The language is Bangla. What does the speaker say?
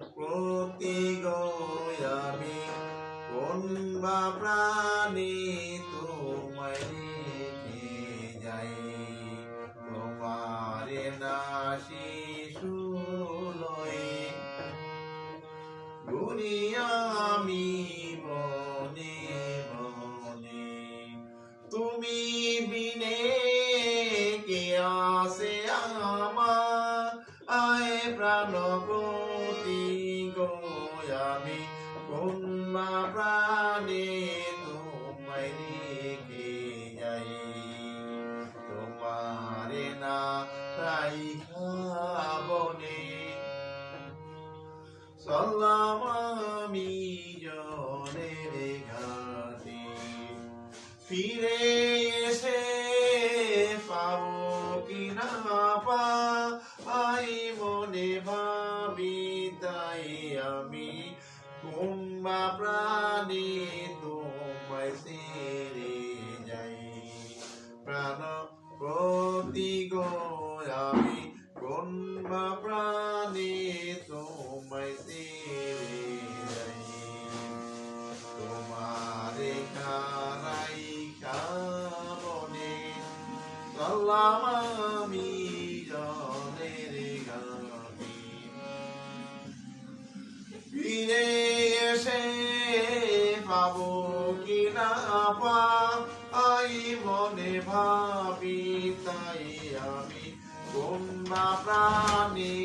প্রতি গো আমি কোন বা প্রাণী তোমায় রেখে যাই তোমার না শিশু লয়ে ঘুরি আমি বনে বনে তুমি বিনে কে আসে আমার আয় প্রাণ প্রতি গো আমি কোন বা প্রাণে তোমায় রেখে যাই তোমারে না রাইখা বনে চললাম আমি জনের ঘাটে ফিরে এসে পাবো কি না পাই মনে ভাবি তাই আমি কুম্বা প্রাণী তোমায় ছেড়ে যাই প্রাণ প্রতি গো আমি কুম্বা প্রাণী তোমায় ছেড়ে যাই তোমারে কারাই কাবনে চললাম আমি জনের গানে ফিরে এসে পাবো কি না পাই মনে ভাবি তাই আমি কোন প্রাণী